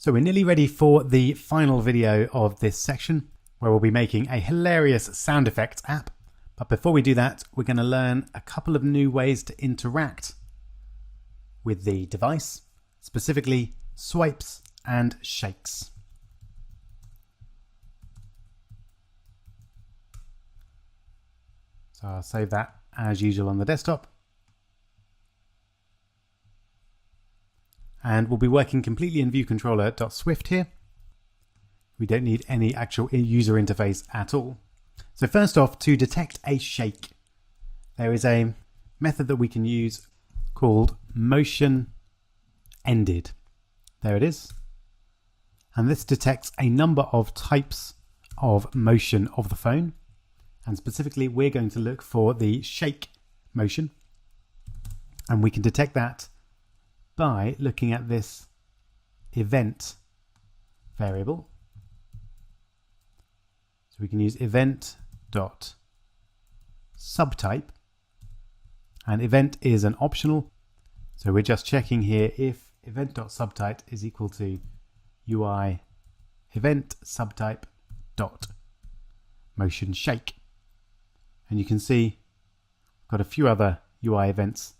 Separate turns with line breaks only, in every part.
So we're nearly ready for the final video of this section where we'll be making a hilarious sound effects app. But before we do that, we're going to learn a couple of new ways to interact with the device, specifically swipes and shakes. So I'll save that as usual on the desktop. And we'll be working completely in viewcontroller.swift here. We don't need any actual user interface at all. So first off, to detect a shake, there is a method that we can use called motion ended. There it is. And this detects a number of types of motion of the phone. And specifically, we're going to look for the shake motion. And we can detect that by looking at this event variable. So we can use event.subtype, and event is an optional. So we're just checking here if event.subtype is equal to UI event subtype dot motion shake. And you can see we've got a few other UI events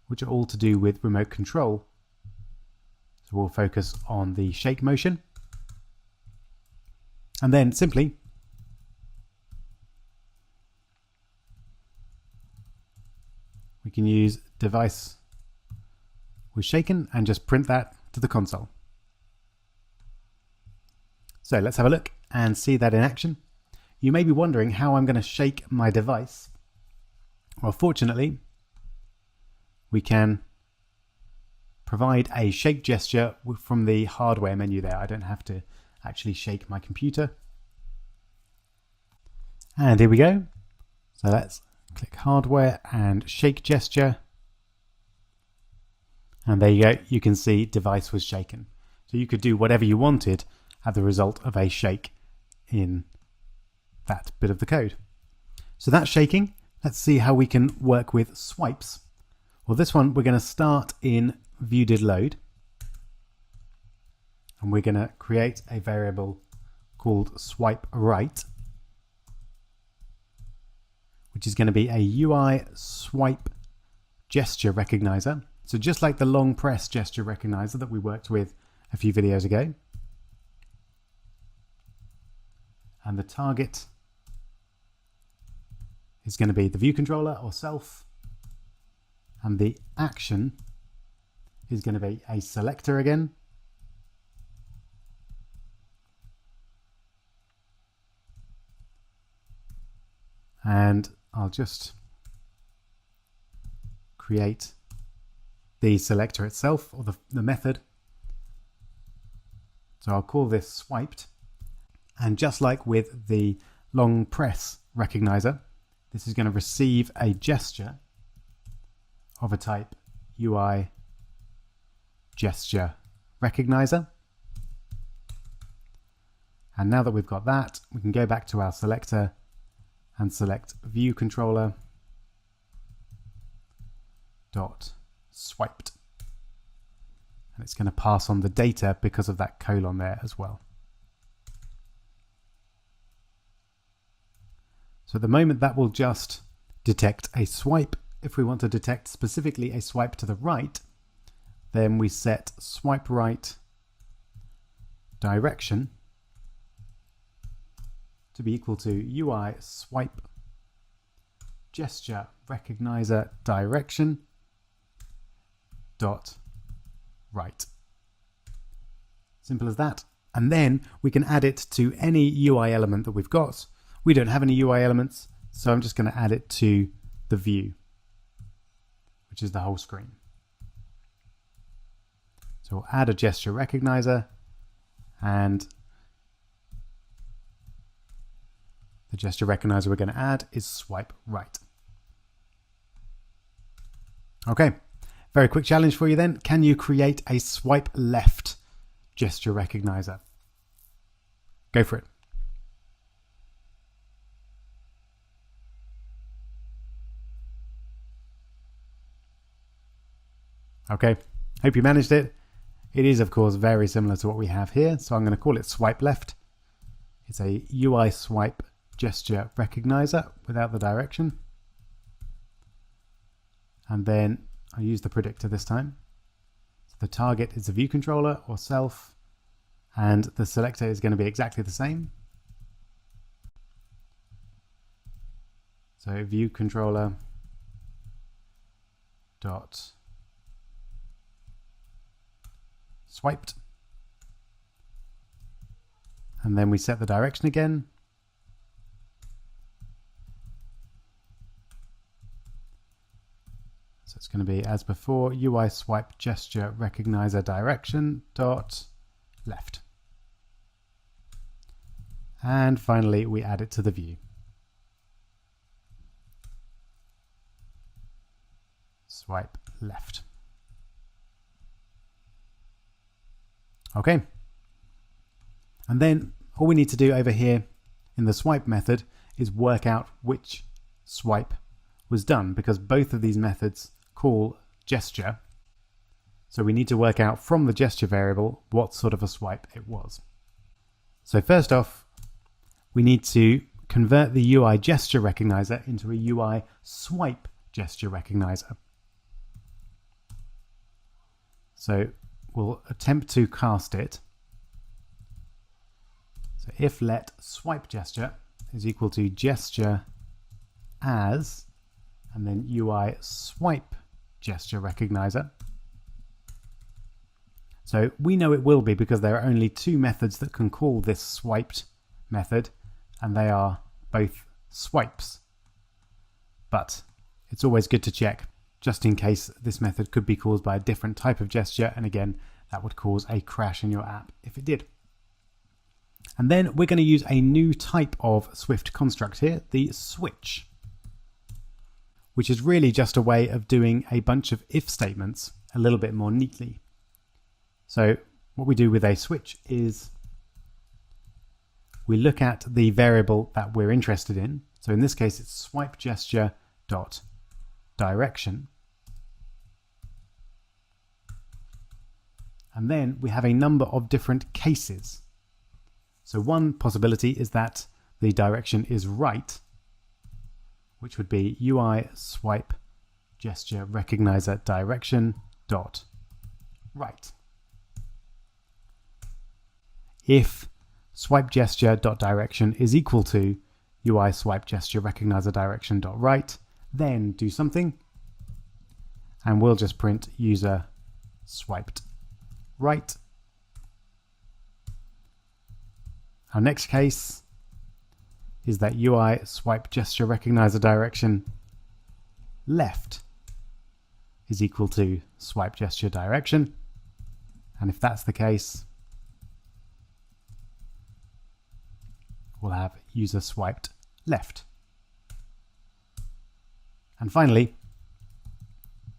which are all to do with remote control. So we'll focus on the shake motion. And then simply we can use device was shaken and just print that to the console. So let's have a look and see that in action. You may be wondering how I'm going to shake my device. Well, fortunately, we can provide a shake gesture from the hardware menu there. I don't have to actually shake my computer. And here we go. So let's click hardware and shake gesture. And there you go. You can see device was shaken. So you could do whatever you wanted as the result of a shake in that bit of the code. So that's shaking. Let's see how we can work with swipes. Well, this one we're going to start in viewDidLoad, and we're going to create a variable called swipe right, which is going to be a UI swipe gesture recognizer. So just like the long press gesture recognizer that we worked with a few videos ago. And the target is going to be the view controller or self. And the action is going to be a selector again. And I'll just create the selector itself, or the method. So I'll call this swiped. And just like with the long press recognizer, this is going to receive a gesture of a type UI gesture recognizer. And now that we've got that, we can go back to our selector and select view controller dot swiped. And it's going to pass on the data because of that colon there as well. So at the moment that will just detect a swipe. If we want to detect specifically a swipe to the right, then we set swipe right direction to be equal to UI swipe gesture recognizer direction dot right. Simple as that. And then we can add it to any UI element that we've got. We don't have any UI elements, so I'm just going to add it to the view, which is the whole screen. So we'll add a gesture recognizer, and the gesture recognizer we're going to add is swipe right. Okay, very quick challenge for you then. Can you create a swipe left gesture recognizer? Go for it. Okay, hope you managed it. It is, of course, very similar to what we have here, so I'm going to call it swipe left. It's a UI swipe gesture recognizer without the direction. And then I use the predictor this time. So the target is a view controller or self, and the selector is going to be exactly the same. So view controller dot swiped, and then we set the direction again. So it's going to be as before, UI swipe gesture recognizer direction dot left. And finally, we add it to the view. Swipe left. Okay. And then all we need to do over here in the swipe method is work out which swipe was done, because both of these methods call gesture. So we need to work out from the gesture variable what sort of a swipe it was. So first off, we need to convert the UI gesture recognizer into a UI swipe gesture recognizer. So we'll attempt to cast it. So if let swipe gesture is equal to gesture as, and then UI swipe gesture recognizer. So we know it will be because there are only two methods that can call this swiped method, and they are both swipes. But it's always good to check, just in case this method could be caused by a different type of gesture, and again, that would cause a crash in your app if it did. And then we're going to use a new type of Swift construct here, the switch, which is really just a way of doing a bunch of if statements a little bit more neatly. So what we do with a switch is we look at the variable that we're interested in. So in this case, it's swipe gesture dot direction. And then we have a number of different cases. So one possibility is that the direction is right, which would be UI swipe gesture recognizer direction dot right. If swipe gesture dot direction is equal to UI swipe gesture recognizer direction dot right, then do something, and we'll just print user swiped right. Our next case is that UI swipe gesture recognizer direction left is equal to swipe gesture direction, and if that's the case, we'll have user swiped left. And finally,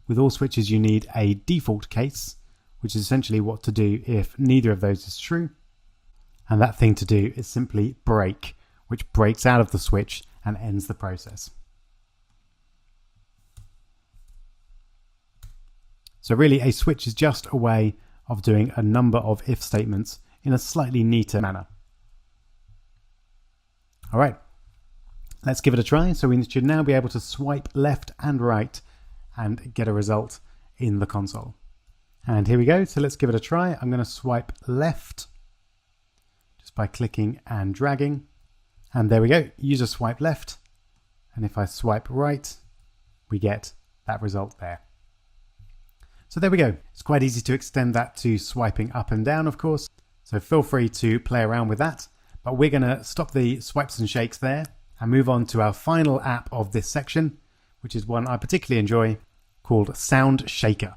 with all switches you need a default case, which is essentially what to do if neither of those is true. And that thing to do is simply break, which breaks out of the switch and ends the process. So really, a switch is just a way of doing a number of if statements in a slightly neater manner. All right, let's give it a try. So we should now be able to swipe left and right and get a result in the console. And here we go. So let's give it a try. I'm going to swipe left just by clicking and dragging. And there we go. User swipe left. And if I swipe right, we get that result there. So there we go. It's quite easy to extend that to swiping up and down, of course. So feel free to play around with that. But we're going to stop the swipes and shakes there and move on to our final app of this section, which is one I particularly enjoy, called Sound Shaker.